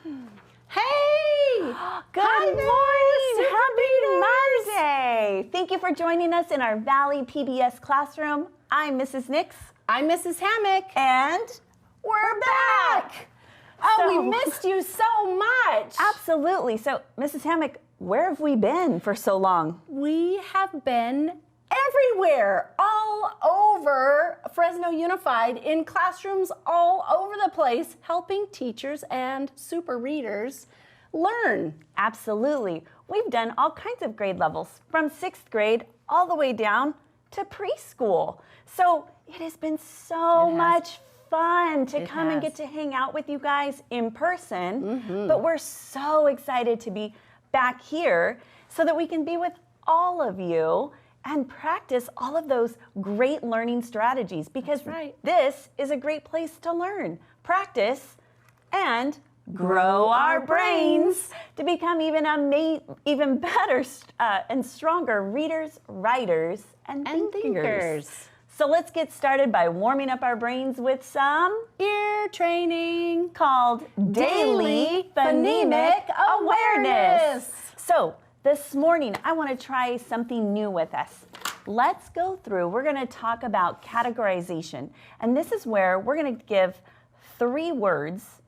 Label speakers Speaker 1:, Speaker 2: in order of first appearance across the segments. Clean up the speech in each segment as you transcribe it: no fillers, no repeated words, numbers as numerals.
Speaker 1: Hey!
Speaker 2: Good morning! Happy Monday! Thank you for joining us in our Valley PBS classroom. I'm Mrs. Nix.
Speaker 1: I'm Mrs. Hammock.
Speaker 2: And we're back!
Speaker 1: Oh, we missed you so much!
Speaker 2: Absolutely. So, Mrs. Hammock, where have we been for so long?
Speaker 1: We have been everywhere, all over Fresno Unified, in classrooms all over the place, helping teachers and super readers learn.
Speaker 2: Absolutely. We've done all kinds of grade levels, from 6th grade all the way down to preschool. So it has been so much fun to come and get to hang out with you guys in person. But we're so excited to be back here so that we can be with all of you and practice all of those great learning strategies, because this is a great place to learn, practice, and grow our brains to become even better and stronger readers, writers, and thinkers. So let's get started by warming up our brains with some
Speaker 1: ear training
Speaker 2: called Daily Phonemic Awareness. So this morning, I want to try something new with us. Let's go through. We're going to talk about categorization. And this is where we're going to give 3 words,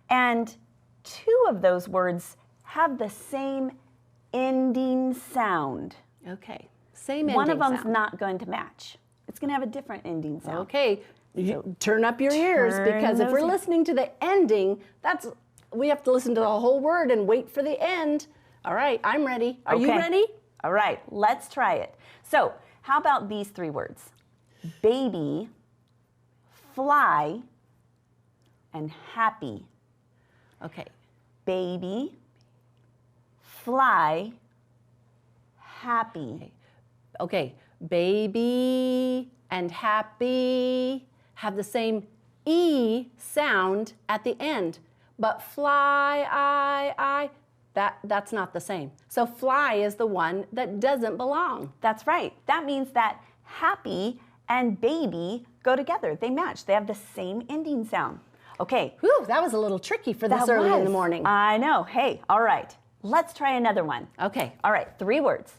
Speaker 2: and 2 of those words have the same ending sound.
Speaker 1: Okay, same ending
Speaker 2: One of them's
Speaker 1: sound.
Speaker 2: not going to match. It's going to have a different ending sound.
Speaker 1: Okay, turn up your ears, because if we're listening to the ending, we have to listen to the whole word and wait for the end. All right, I'm ready. Are you ready?
Speaker 2: All right, let's try it. So, how about these 3 words? Baby, fly, and happy.
Speaker 1: Okay.
Speaker 2: Baby, fly, happy.
Speaker 1: Okay, baby and happy have the same E sound at the end, but fly, that's not the same. So fly is the one that doesn't belong.
Speaker 2: That's right. That means that happy and baby go together. They match. They have the same ending sound. Okay.
Speaker 1: Whew, that was a little tricky for this early in the morning.
Speaker 2: I know. Hey, all right. Let's try another one.
Speaker 1: Okay.
Speaker 2: All right, 3 words.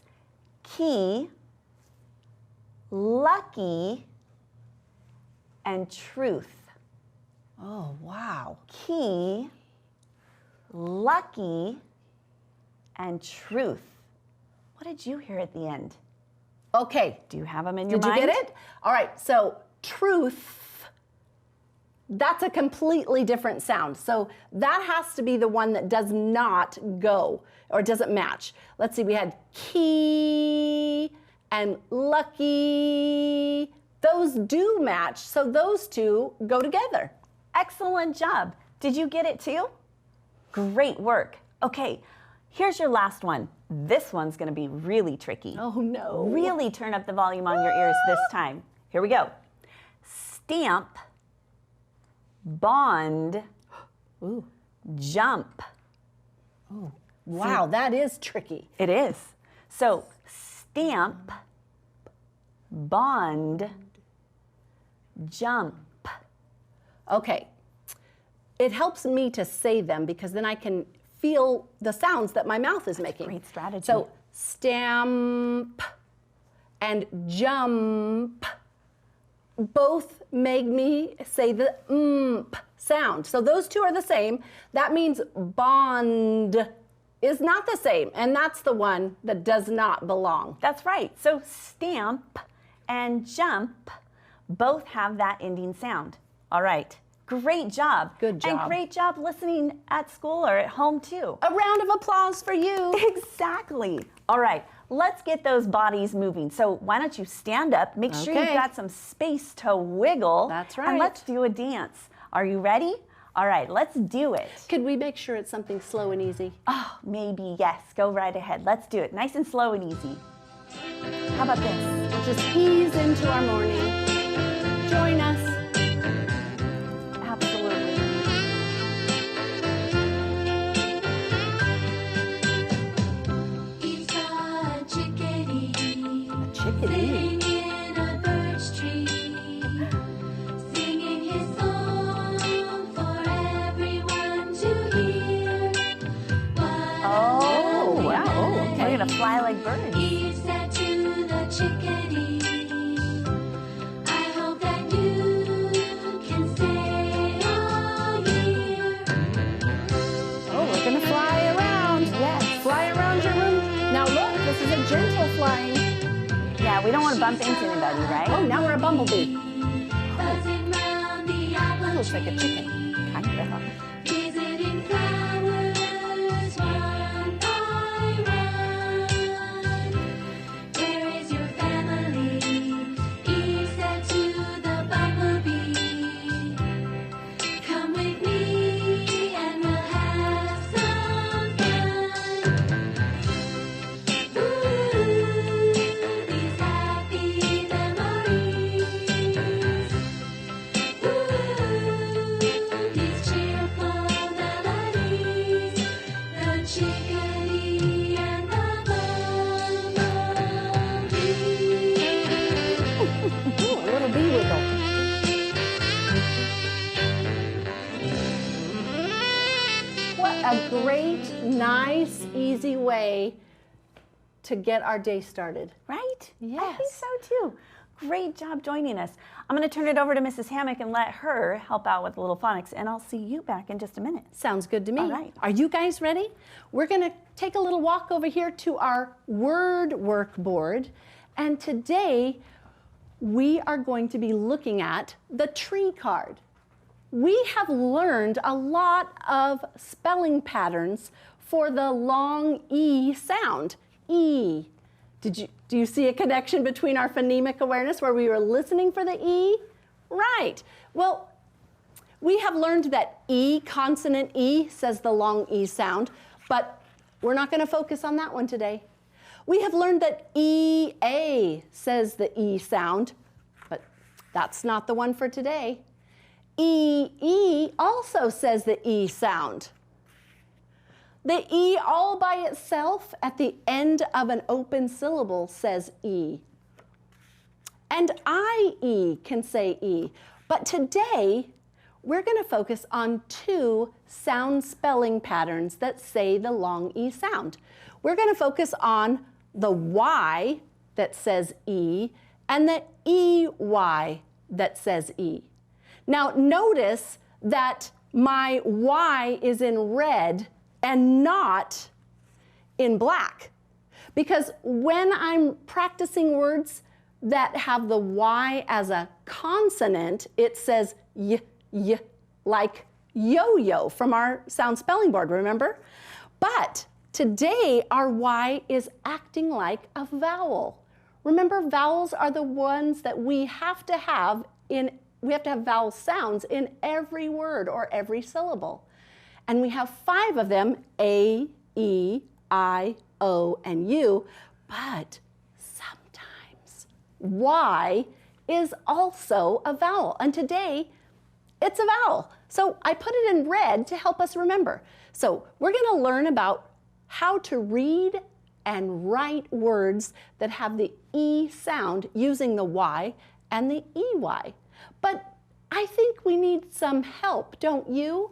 Speaker 2: Key, lucky, and truth.
Speaker 1: Oh, wow.
Speaker 2: Key, lucky, and truth. What did you hear at the end?
Speaker 1: Okay.
Speaker 2: Do you have them in your mind?
Speaker 1: Did you get it? All right, so truth, that's a completely different sound. So that has to be the one that does not go or doesn't match. Let's see, we had key and lucky. Those do match, so those 2 go together.
Speaker 2: Excellent job. Did you get it too? Great work. Okay, here's your last one. This one's going to be really tricky.
Speaker 1: Oh, no.
Speaker 2: Really turn up the volume on your ears this time. Here we go. Stamp, bond, jump.
Speaker 1: Oh, wow, that is tricky.
Speaker 2: It is. So, stamp, bond, jump.
Speaker 1: Okay, it helps me to say them because then I can feel the sounds that my mouth is making.
Speaker 2: Great strategy.
Speaker 1: So, stamp and jump both make me say the sound. So those 2 are the same. That means bond is not the same, and that's the one that does not belong.
Speaker 2: That's right. So stamp and jump both have that ending sound. All right. Great job.
Speaker 1: Good job.
Speaker 2: And great job listening at school or at home too.
Speaker 1: A round of applause for you.
Speaker 2: Exactly. All right. Let's get those bodies moving. So why don't you stand up, make sure you've got some space to wiggle.
Speaker 1: That's right.
Speaker 2: And let's do a dance. Are you ready? All right, let's do it.
Speaker 1: Could we make sure it's something slow and easy?
Speaker 2: Oh, maybe, yes. Go right ahead. Let's do it. Nice and slow and easy. How about this?
Speaker 1: Just ease into our morning. Join us.
Speaker 2: Absolutely.
Speaker 3: He's a chickadee.
Speaker 1: A chickadee.
Speaker 3: Sitting in a birch tree, singing his song for everyone to hear.
Speaker 2: to fly like birds.
Speaker 3: He said to the chickadee, I hope that you can stay all year.
Speaker 1: Oh, we're gonna fly around.
Speaker 2: Yes.
Speaker 1: Fly around your room. Now look, this is a gentle flying.
Speaker 2: Yeah, we don't want to bump into anybody, right?
Speaker 1: Oh, now we're a bumblebee.
Speaker 3: Buzzing round the apple
Speaker 1: Looks like a
Speaker 3: tree.
Speaker 1: chicken.
Speaker 2: Kind of.
Speaker 3: Visiting flowers one by one. Where is your family? He said to the bumblebee. Come with me and we'll have some fun. Ooh, these happy memories. Ooh, these cheerful melodies. The chickadee and the bumblebee.
Speaker 1: Ooh, a little bee wiggle. What a great, nice, easy way to get our day started.
Speaker 2: Right? I think
Speaker 1: Yes.
Speaker 2: so too. Great job joining us. I'm going to turn it over to Mrs. Hammock and let her help out with the little phonics, and I'll see you back in just a minute.
Speaker 1: Sounds good to me.
Speaker 2: All right.
Speaker 1: Are you guys ready? We're going to take a little walk over here to our word work board. And today we are going to be looking at the tree card. We have learned a lot of spelling patterns for the long E sound. E. Do you see a connection between our phonemic awareness where we were listening for the E? Right. Well, we have learned that E, consonant E, says the long E sound, but we're not going to focus on that one today. We have learned that E-A says the E sound, but that's not the one for today. E-E also says the E sound. The E all by itself at the end of an open syllable says E. And I-E can say E. But today, we're going to focus on two sound spelling patterns that say the long E sound. We're going to focus on the Y that says E and the EY that says E. Now notice that my Y is in red and not in black. Because when I'm practicing words that have the Y as a consonant, it says y, like yo-yo from our sound spelling board, remember? But today our Y is acting like a vowel. Remember, vowels are the ones that we have to have vowel sounds in every word or every syllable. And we have 5 of them, A, E, I, O, and U, but sometimes Y is also a vowel. And today, it's a vowel. So I put it in red to help us remember. So we're going to learn about how to read and write words that have the E sound using the Y and the EY. But I think we need some help, don't you?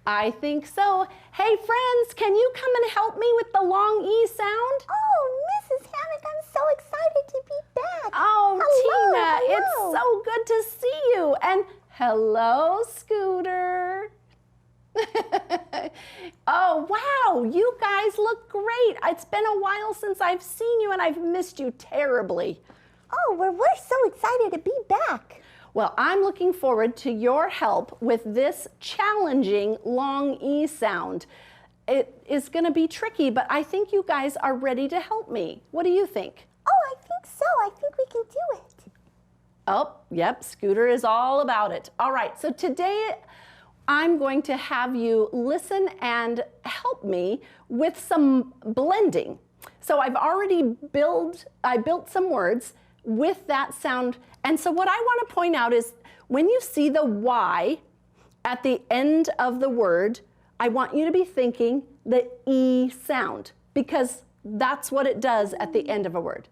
Speaker 1: I think so. Hey friends, can you come and help me with the long E sound?
Speaker 2: Oh, Mrs. Hammock, I'm so excited to be back.
Speaker 1: Oh,
Speaker 2: Hello,
Speaker 1: Tina, it's so good to see you. And hello, Scooter. Oh, wow, you guys look great. It's been a while since I've seen you and I've missed you terribly.
Speaker 2: Oh, we're so excited to be back.
Speaker 1: Well, I'm looking forward to your help with this challenging long E sound. It is going to be tricky, but I think you guys are ready to help me. What do you think?
Speaker 2: Oh, I think so. I think we can do it.
Speaker 1: Oh, yep, Scooter is all about it. All right, so today I'm going to have you listen and help me with some blending. So I've already built some words with that sound. And so what I want to point out is when you see the Y at the end of the word, I want you to be thinking the E sound because that's what it does at the end of a word.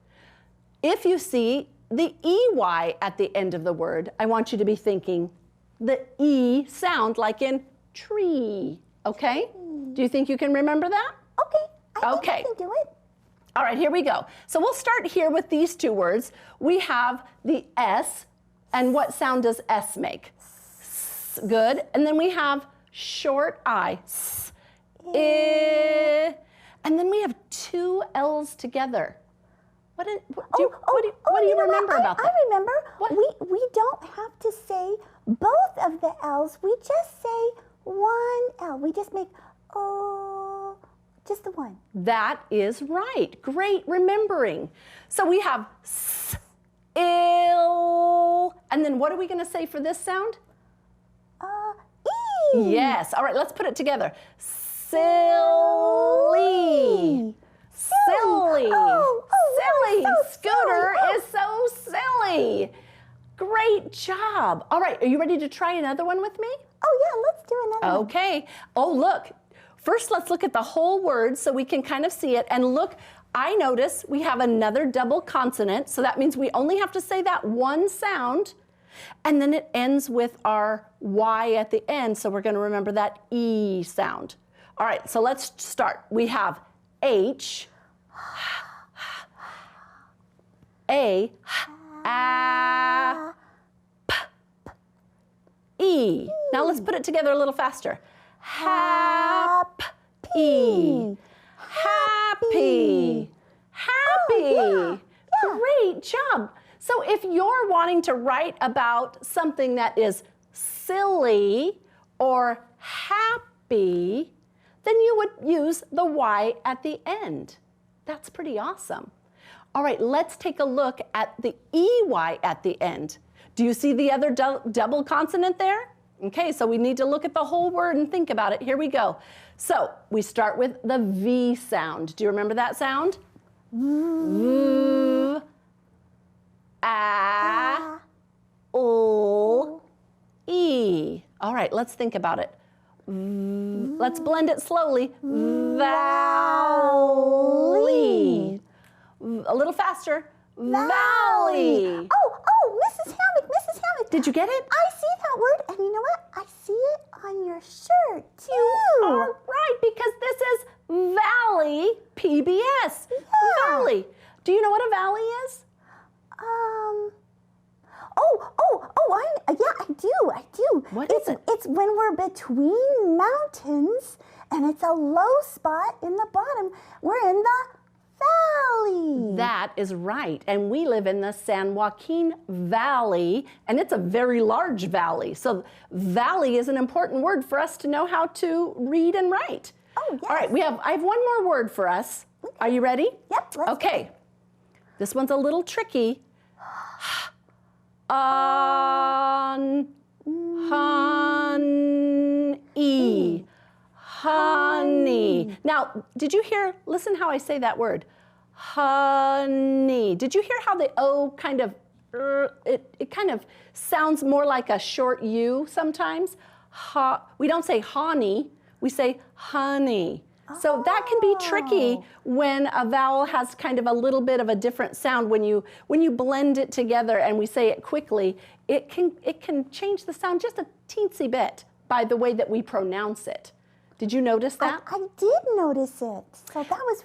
Speaker 1: If you see the EY at the end of the word, I want you to be thinking the E sound like in tree, okay? Do you think you can remember that?
Speaker 2: Okay, I think
Speaker 1: Okay.
Speaker 2: I can do it.
Speaker 1: All right, here we go. So we'll start here with these two words. We have the S, and what sound does S make? S, good. And then we have short I, S, I. And then we have two L's together. What do you remember about that?
Speaker 2: I remember. We don't have to say both of the L's. We just say one L. We just make just the one.
Speaker 1: That is right. Great remembering. So we have S, ill. And then what are we going to say for this sound?
Speaker 2: E.
Speaker 1: Yes. All right, let's put it together. Silly. Silly. Silly.
Speaker 2: so
Speaker 1: Scooter
Speaker 2: silly.
Speaker 1: is so silly. Great job. All right, are you ready to try another one with me?
Speaker 2: Oh yeah, let's do another one.
Speaker 1: Okay. Oh, look. First, let's look at the whole word so we can kind of see it. And look, I notice we have another double consonant. So that means we only have to say that one sound. And then it ends with our Y at the end. So we're going to remember that E sound. All right, so let's start. We have H, A, A, P, E. Now let's put it together a little faster. Happy. Happy. Happy.
Speaker 2: Yeah.
Speaker 1: Great job. So if you're wanting to write about something that is silly or happy, then you would use the Y at the end. That's pretty awesome. All right, let's take a look at the EY at the end. Do you see the other double consonant there? Okay, so we need to look at the whole word and think about it. Here we go. So we start with the V sound. Do you remember that sound? V, A, O, E. All right, let's think about it. Let's blend it slowly. Valley. A little faster. Valley.
Speaker 2: Oh, Mrs. Hammock.
Speaker 1: Did you get it?
Speaker 2: I see that word, and you know what? I see it on your shirt too.
Speaker 1: You are right, because this is Valley PBS.
Speaker 2: Yeah.
Speaker 1: Valley. Do you know what a valley is?
Speaker 2: I do.
Speaker 1: What is it?
Speaker 2: It's when we're between mountains and it's a low spot in the bottom. We're in the valley.
Speaker 1: That is right. And we live in the San Joaquin Valley, and it's a very large valley. So valley is an important word for us to know how to read and write.
Speaker 2: Oh, yes.
Speaker 1: All right, I have one more word for us. Are you ready?
Speaker 2: Yep, let's
Speaker 1: Okay. This one's a little tricky. Honey. Honey. Now, did you hear, listen how I say that word. Honey. Did you hear how the O kind of, it kind of sounds more like a short U sometimes? We don't say honey, we say honey. So that can be tricky when a vowel has kind of a little bit of a different sound. When you blend it together and we say it quickly, it can change the sound just a teensy bit by the way that we pronounce it. Did you notice that?
Speaker 2: I did notice it. So that was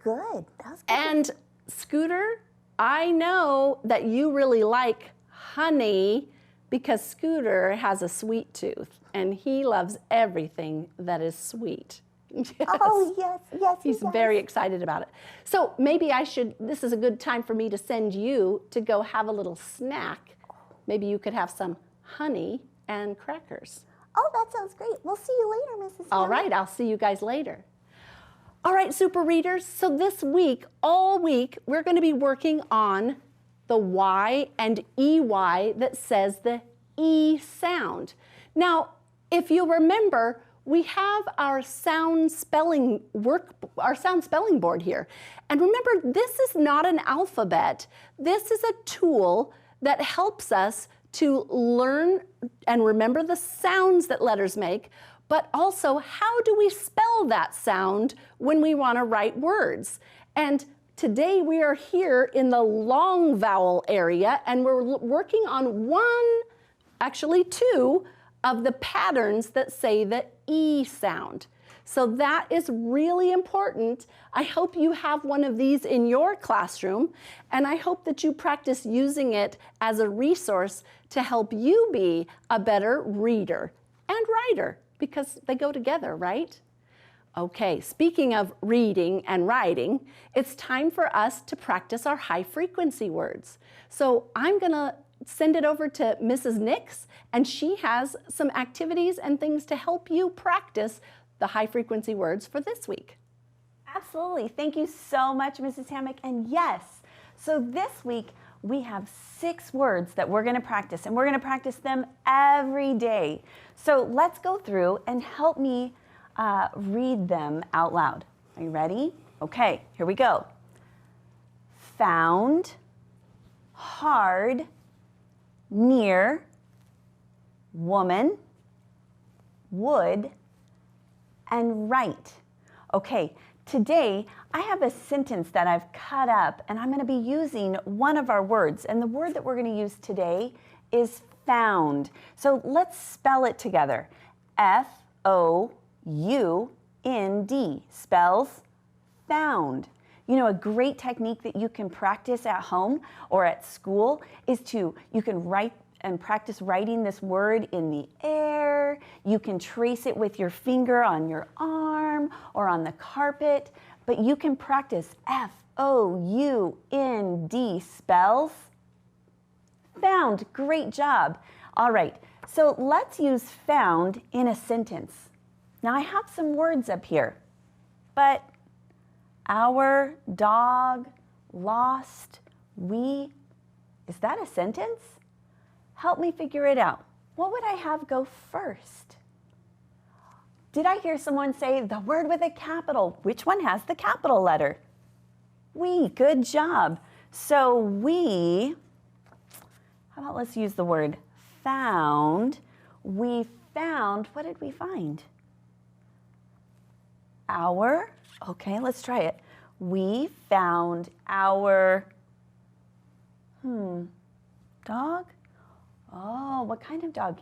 Speaker 2: good.
Speaker 1: And Scooter, I know that you really like honey because Scooter has a sweet tooth and he loves everything that is sweet. Yes.
Speaker 2: Oh, yes.
Speaker 1: He's very excited about it. So maybe this is a good time for me to send you to go have a little snack. Maybe you could have some honey and crackers.
Speaker 2: Oh, that sounds great. We'll see you later, Mrs.
Speaker 1: All right, I'll see you guys later. All right, super readers. So this week, all week, we're going to be working on the Y and EY that says the E sound. Now, if you remember, we have our sound spelling board here. And remember, this is not an alphabet. This is a tool that helps us to learn and remember the sounds that letters make, but also how do we spell that sound when we want to write words. And today we are here in the long vowel area, and we're working on two of the patterns that say the E sound. So that is really important. I hope you have one of these in your classroom, and I hope that you practice using it as a resource to help you be a better reader and writer, because they go together, right? Okay, speaking of reading and writing, it's time for us to practice our high frequency words. So I'm gonna send it over to Mrs. Nix, and she has some activities and things to help you practice the high frequency words for this week.
Speaker 2: Absolutely. Thank you so much, Mrs. Hammock. And yes, so this week we have 6 words that we're going to practice, and we're going to practice them every day. So let's go through and help me read them out loud. Are you ready? Okay, here we go. Found, hard, near, woman, wood, and right. Okay, today I have a sentence that I've cut up, and I'm going to be using one of our words. And the word that we're going to use today is found. So let's spell it together. F-O-U-N-D spells found. You know, a great technique that you can practice at home or at school is you can write and practice writing this word in the air. You can trace it with your finger on your arm or on the carpet, but you can practice F-O-U-N-D spells found. Great job. All right, so let's use found in a sentence. Now I have some words up here, but our dog lost, is that a sentence? Help me figure it out. What would I have go first? Did I hear someone say the word with a capital? Which one has the capital letter? We, good job. So how about let's use the word found. We found, what did we find? Our, okay, let's try it. We found our, dog? Oh, what kind of dog?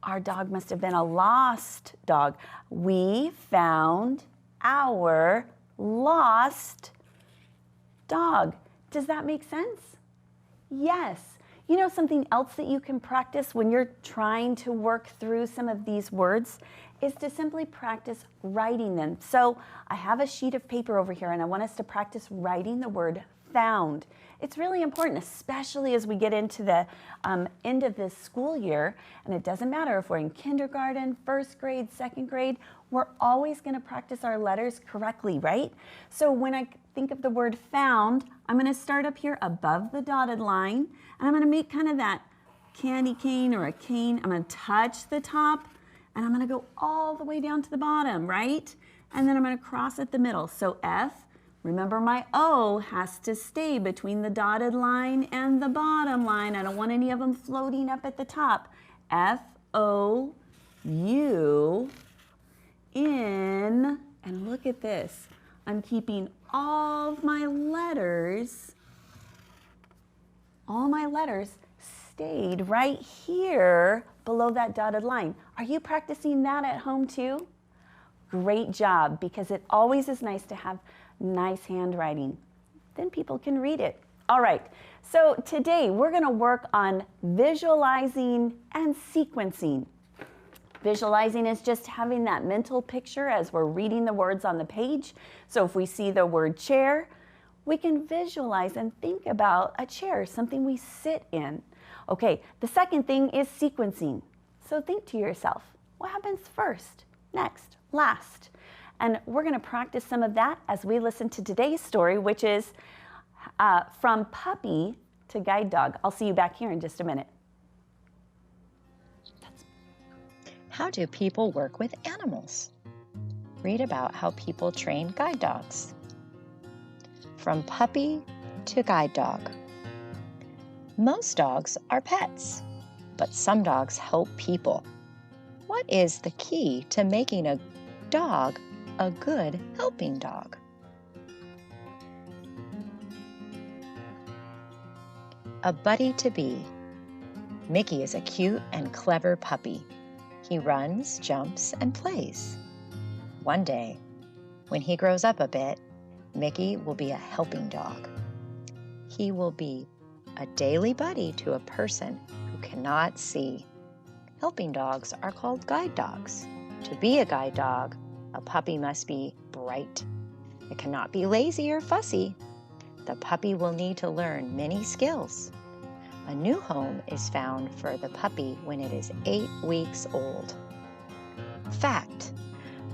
Speaker 2: Our dog must have been a lost dog. We found our lost dog. Does that make sense? Yes. You know something else that you can practice when you're trying to work through some of these words is to simply practice writing them. So I have a sheet of paper over here, and I want us to practice writing the word found. It's really important, especially as we get into the end of this school year, and it doesn't matter if we're in kindergarten, first grade, second grade, we're always going to practice our letters correctly, right? So when I think of the word found, I'm going to start up here above the dotted line, and I'm going to make kind of that candy cane or a cane. I'm going to touch the top, and I'm going to go all the way down to the bottom, right? And then I'm going to cross at the middle. So F. Remember, my O has to stay between the dotted line and the bottom line. I don't want any of them floating up at the top. F-O-U-N. And look at this. I'm keeping all my letters stayed right here below that dotted line. Are you practicing that at home too? Great job, because it always is nice to have nice handwriting. Then people can read it. All right, so today we're going to work on visualizing and sequencing. Visualizing is just having that mental picture as we're reading the words on the page. So if we see the word chair, we can visualize and think about a chair, something we sit in. Okay, the second thing is sequencing. So think to yourself, what happens first, next, last? And we're going to practice some of that as we listen to today's story, which is From Puppy to Guide Dog. I'll see you back here in just a minute.
Speaker 4: How do people work with animals? Read about how people train guide dogs. From puppy to guide dog. Most dogs are pets, but some dogs help people. What is the key to making a dog a good helping dog? A buddy to be. Mickey is a cute and clever puppy. He runs, jumps, and plays. One day, when he grows up a bit, Mickey will be a helping dog. He will be a daily buddy to a person who cannot see. Helping dogs are called guide dogs. To be a guide dog, a puppy must be bright. It cannot be lazy or fussy. The puppy will need to learn many skills. A new home is found for the puppy when it is 8 weeks old. Fact: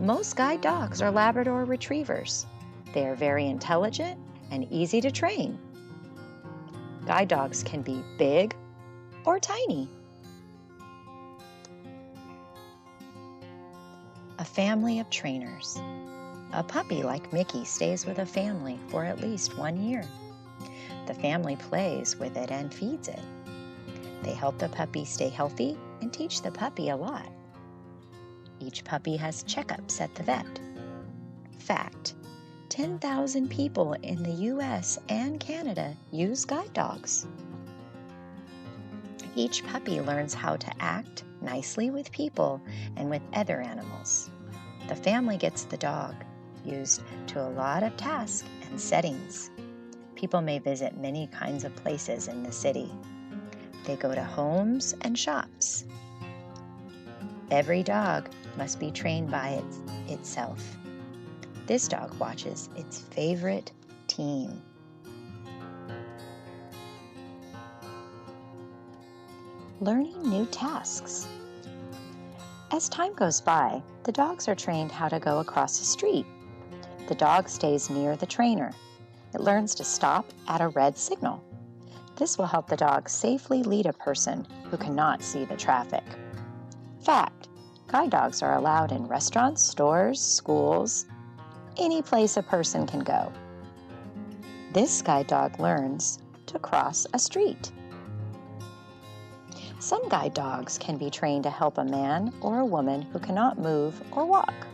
Speaker 4: most guide dogs are Labrador retrievers. They are very intelligent and easy to train. Guide dogs can be big or tiny. A family of trainers. A puppy like Mickey stays with a family for at least 1 year. The family plays with it and feeds it. They help the puppy stay healthy and teach the puppy a lot. Each puppy has checkups at the vet. Fact: 10,000 people in the US and Canada use guide dogs. Each puppy learns how to act nicely with people and with other animals. The family gets the dog used to a lot of tasks and settings. People may visit many kinds of places in the city. They go to homes and shops. Every dog must be trained by itself. This dog watches its favorite team. Learning new tasks. As time goes by, the dogs are trained how to go across the street. The dog stays near the trainer. It learns to stop at a red signal. This will help the dog safely lead a person who cannot see the traffic. Fact: guide dogs are allowed in restaurants, stores, schools, any place a person can go. This guide dog learns to cross a street. Some guide dogs can be trained to help a man or a woman who cannot move or walk.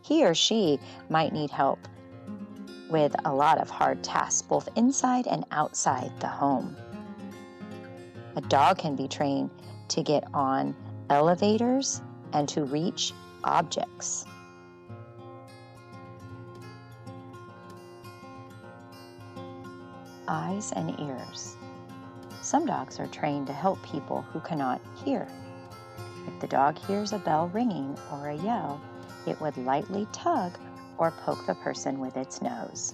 Speaker 4: He or she might need help with a lot of hard tasks, both inside and outside the home. A dog can be trained to get on elevators and to reach objects. Eyes and ears. Some dogs are trained to help people who cannot hear. If the dog hears a bell ringing or a yell, it would lightly tug or poke the person with its nose.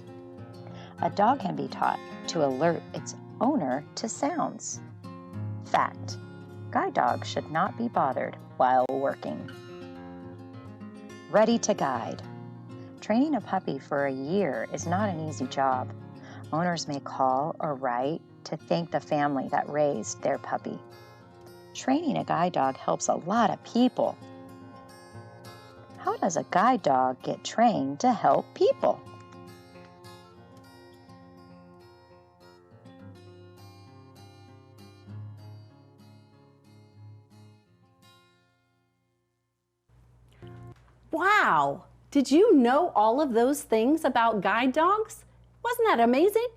Speaker 4: A dog can be taught to alert its owner to sounds. Fact: guide dogs should not be bothered while working. Ready to guide. Training a puppy for a year is not an easy job. Owners may call or write to thank the family that raised their puppy. Training a guide dog helps a lot of people. How does a guide dog get trained to help people?
Speaker 1: Wow! Did you know all of those things about guide dogs? Wasn't that amazing?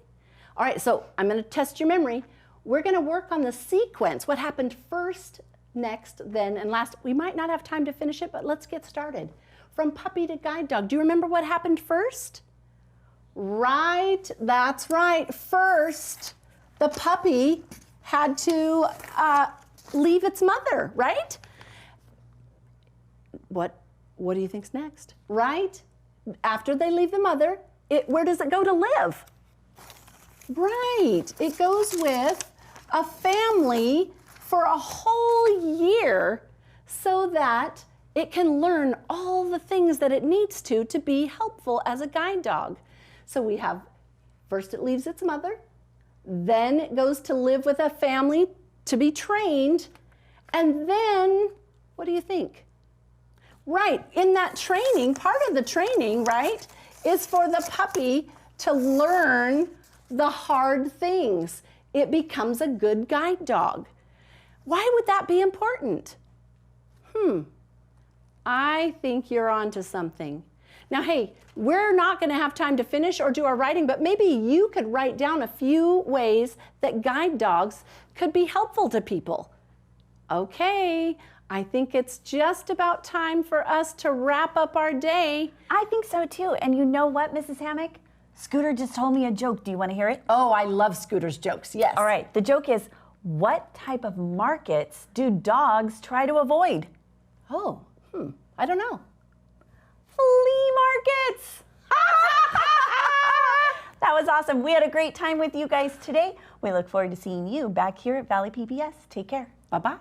Speaker 1: All right, so I'm going to test your memory. We're going to work on the sequence, what happened first, next, then, and last. We might not have time to finish it, but let's get started. From puppy to guide dog. Do you remember what happened first? Right, that's right. First, the puppy had to leave its mother, right? What do you think's next? Right? After they leave the mother, where does it go to live? Right, it goes with a family for a whole year so that it can learn all the things that it needs to be helpful as a guide dog. So we have, first it leaves its mother, then it goes to live with a family to be trained, and then, what do you think? Right, in that training, part of the training, right, is for the puppy to learn the hard things. It becomes a good guide dog. Why would that be important? I think you're onto something. Now, hey, we're not going to have time to finish or do our writing, but maybe you could write down a few ways that guide dogs could be helpful to people. Okay, I think it's just about time for us to wrap up our day.
Speaker 2: I think so too. And you know what, Mrs. Hammock? Scooter just told me a joke. Do you want to hear it?
Speaker 1: Oh, I love Scooter's jokes, yes.
Speaker 2: All right, the joke is, what type of markets do dogs try to avoid?
Speaker 1: Oh, I don't know.
Speaker 2: Flea markets! That was awesome. We had a great time with you guys today. We look forward to seeing you back here at Valley PBS. Take care.
Speaker 1: Bye-bye.